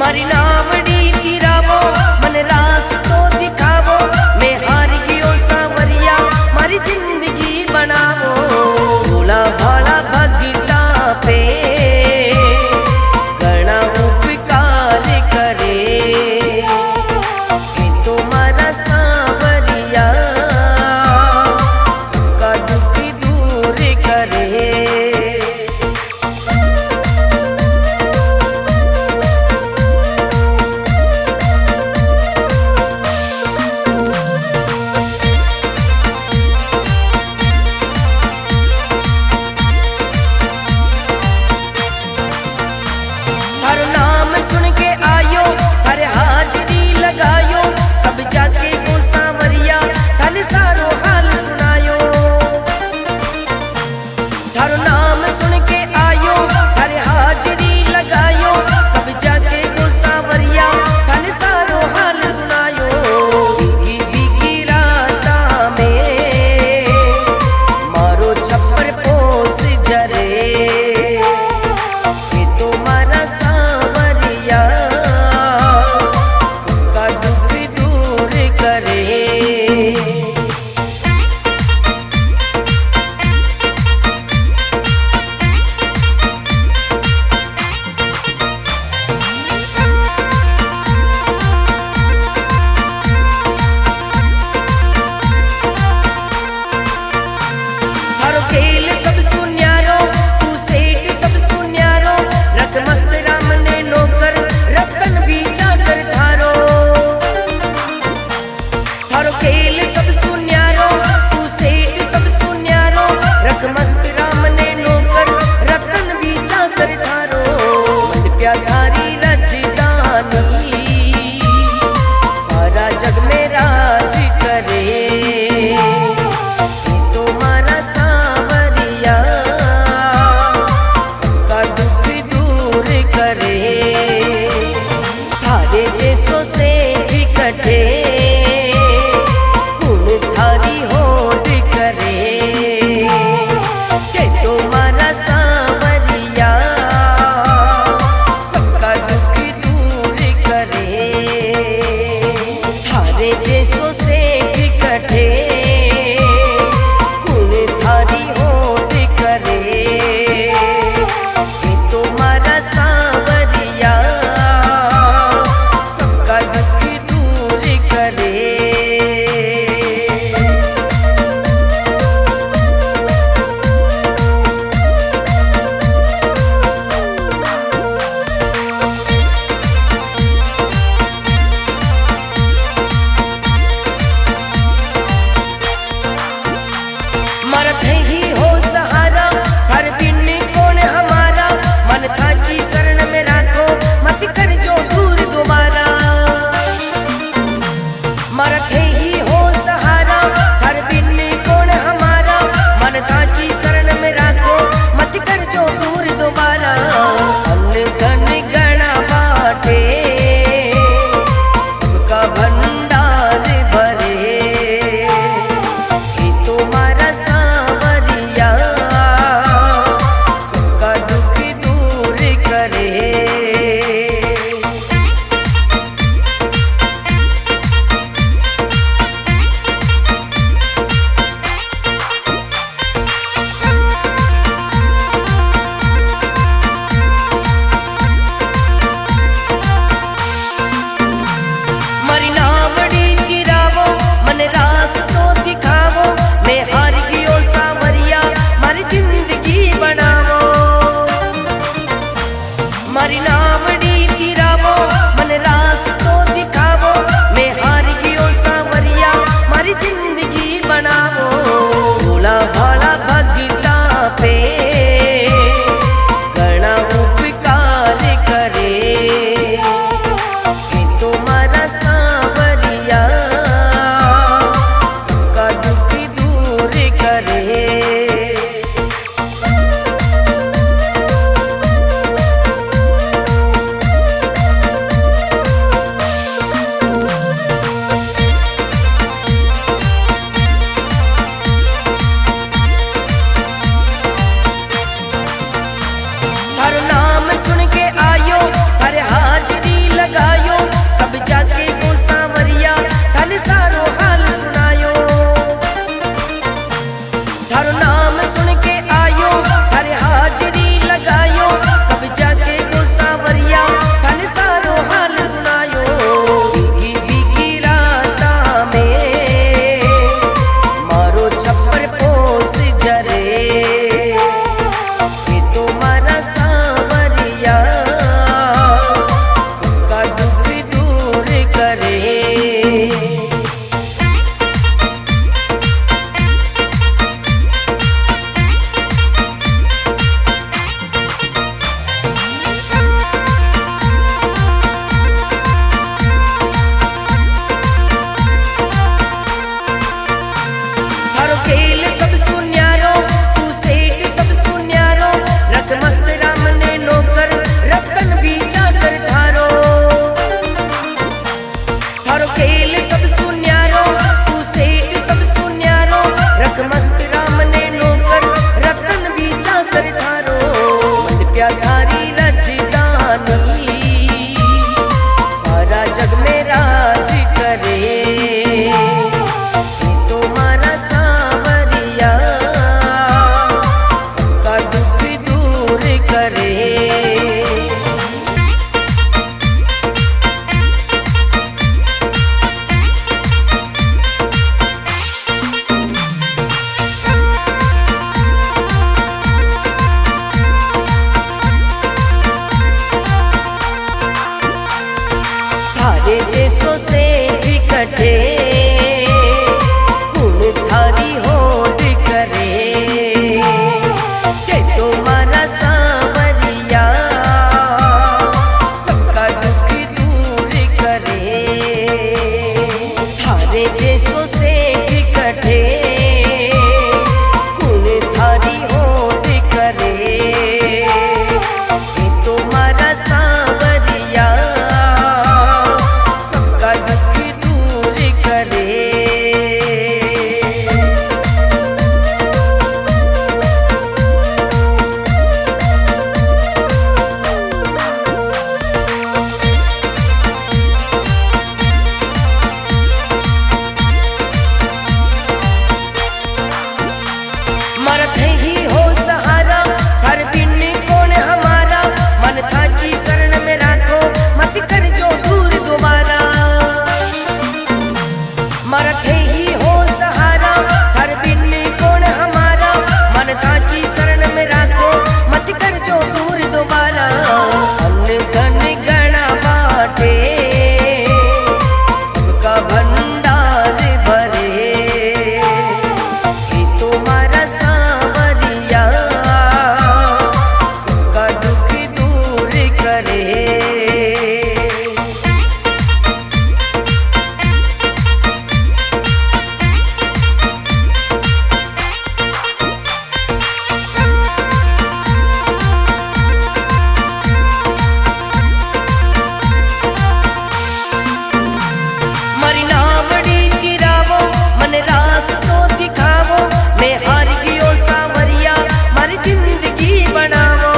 मारी नावड़ी तिरावो मन रास तो दिखावो, मैं हार गयो सांवरिया मारी जिंदगी बनावो। भोला भाला भगता पे घना उपकार करे, कि तुम्हारा सांवरिया सबका दुख दूर करे। थारो नाम सुन के आयो, थारे हाजरी लगायो, तब जाके गो सांवरिया थाने सारो हाल सुनायो। थारो नाम सुन के आयो, थारे हाजरी लगायो, तब जाके गो सांवरिया थाने सारो हाल सुनायो। बीगी बीगी राता में मारो छप्पर पोस जरे, कि तुम्हारा सांवरिया सबका दुख दूर करे। थारो खेल सब सुन्यारो, तू सेठ सब सुन्यारो, रत मस्त राम ने नौकर रतन भी चाकर थारो। थारो खेल सब सुन्यारो, तू सेठ सब सुन्यारो, रत मस्त राम ने नौकर रतन भी चाकर थारो। मन प्या थारी रजदानी सारा जग में राज करे, कि तुम्हारा सांवरिया सबका दुख दूर करे। थारे जैसो से भी कटे गुण थारी होड़ करे, कि तुम्हारा सांवरिया सबका दुख दूर करे। थारे जैसो से भी कटे जैसो से कटे गुण थारी होड़ करे के तुम्हारा सांवरिया सबका दुख दूर करे। थारे जैसो से कटे गुण थारी होड़ करे के तुम्हारा सांवरिया सबका दुख दूर करे। मरत ही हो सहारा हर बिन कौन हमारा मन था की शरण में राखो मत कर जो दूर दोबारा। मरत ही हो सहारा हर बिन कौन हमारा मन था की शरण में राखो मत कर जो दूर दोबारा। अन्न धन गणा बाटे सबका भंडार भरे कि तुम्हारा सांवरिया सबका दुख दूर करे। मरी नावड़ी गिरावो मन रास तो दिखावो मैं हार गियो सांवरिया मारी जिंदगी बनावो।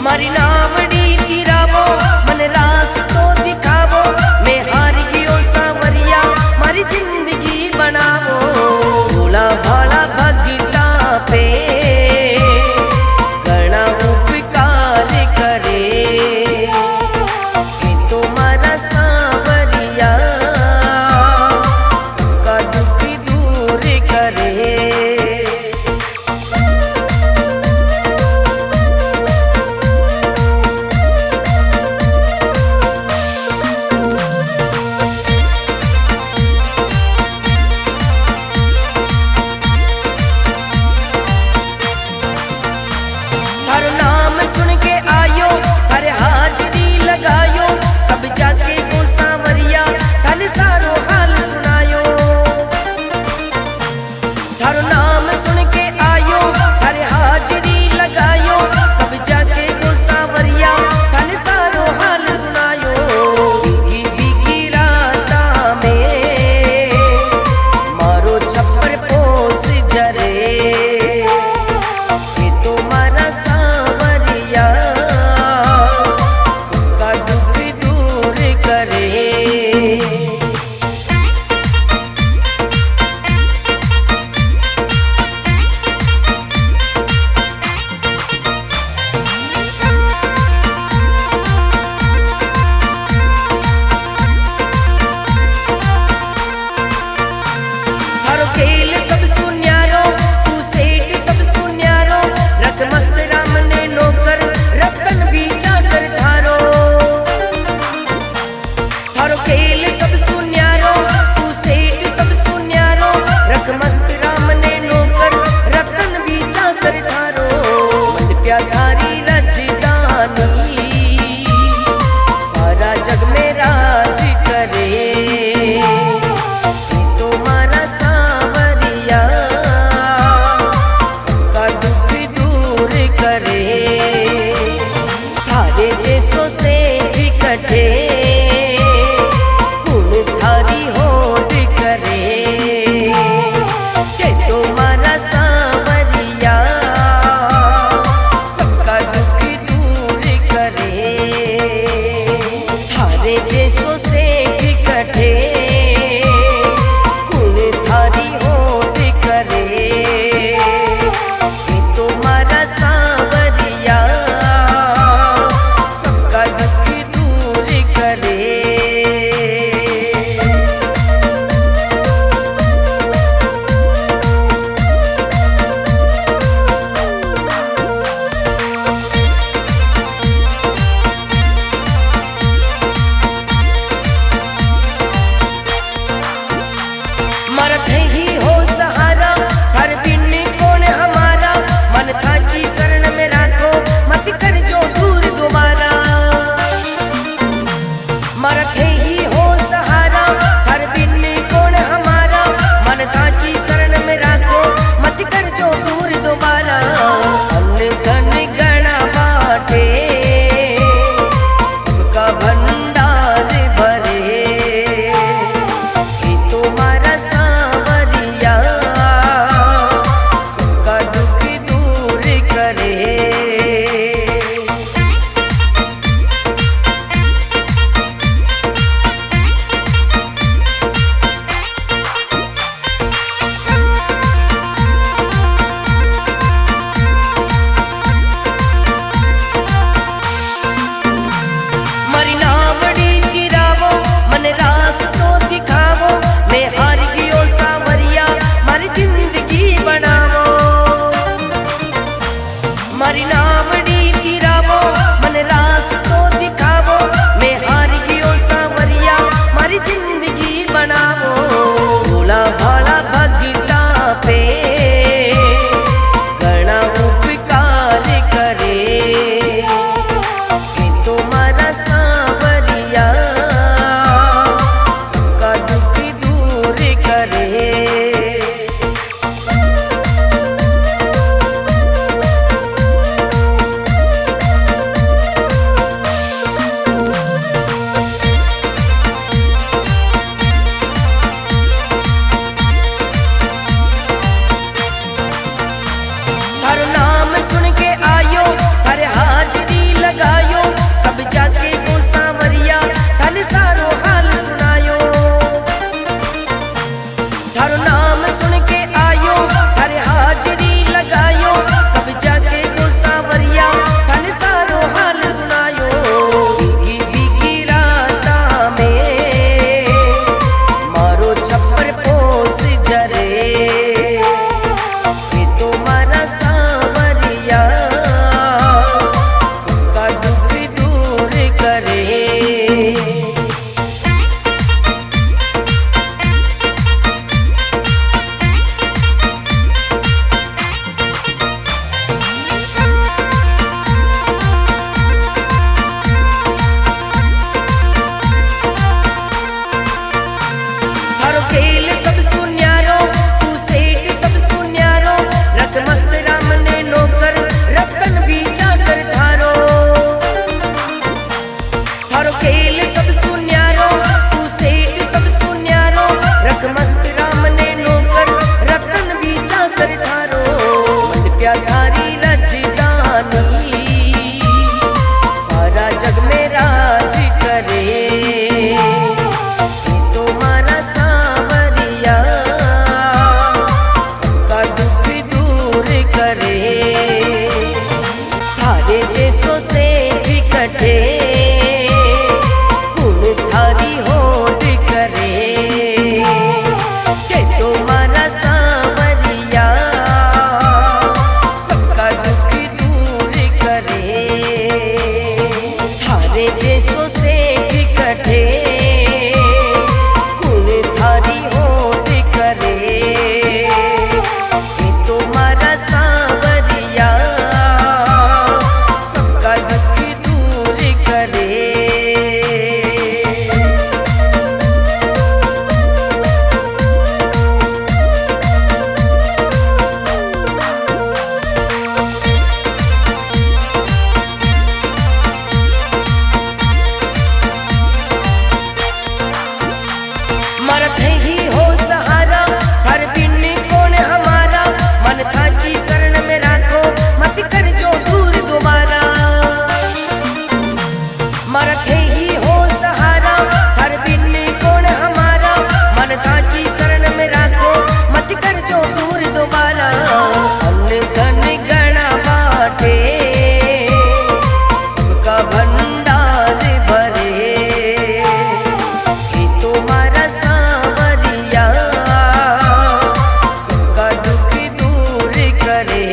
मरी नावड़ी गिरावो मन रास तो दिखावो मैं हार गियो सांवरिया मारी जिंदगी बनावो। भोला भाला भगता पे गणा उपकार करे कि तुम्हारा सांवरिया सबका दुख दूर करे। हर नाम सुन के आयो हर हाजरी लगायो कब जाके वो सांवरिया धन सारो हाल सुनायो। हर नाम सुन के आयो हर हाजरी लगायो कब जाके वो सांवरिया धन सारो हाल सुनायो। बीगी बीगी राता में मारो छप्पर पोस जरे कि तुम्हारा सांवरिया सबका दुख दूर करे। थारो खेल सब सुन्यारो तू सेठ सब सुन्यारो रत मस्त राम ने नौकर रतन भी चाकर थारो। थारो खेल सब सुन्यारो तू सेठ सब सुन्यारो रत मस्त राम ने नौकर रतन भी चाकर थारो। मन प्या थारी रजदानी सारा जग में राज करे कि तुम्हारा सांवरिया सबका दुख दूर करे। थारे जैसो से कटे गुण थारी होड़ करे के तुम्हारा सांवरिया सबका दुख दूर करे। थारे जैसो से कटे गुण थारी होड़ करे कि तुम्हारा सांवरिया सबका दुख करे। थारो खेल सब सुन्यारो, तू सेठ सब सुन्यारो, रत मस्त राम ने नौकर, रतन भी चाकर थारो। थारो खेल सब सुन्यारो, तू सेठ सब सुन्यारो, रत मस्त राम ने नौकर, रतन भी चाकर थारो। मन प्या थारी राजधानी, सारा जग में राज करे। थारे जैसो से भी कटे, कुल थारी होड़ करे। के तुम्हारा सांवरिया, सबका दुख दूर करे। थारे जैसो से भी कटे, कुल थारी होड़ करे। के तुम्हारा सांवरिया, सबका दुख दूर करे। मरत ही हो सहारा, हर बिन कौन हमारा। मन था की शरण में राखो, मत कर जो दूर दोबारा। मरत ही हो सहारा, हर बिन कौन हमारा। मन था की शरण में राखो, मत कर जो दूर दोबारा। अन्न धन गणा बाटे, सबका भंडार भरे। कि तुम्हारा सांवरिया, सबका दुख दूर करे।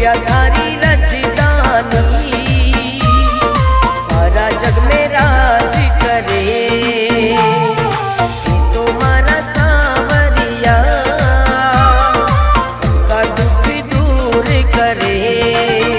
प्या थारी राजधानी सारा जग में राज करे। ये तुम्हारा सांवरिया सबका दुख दूर करे।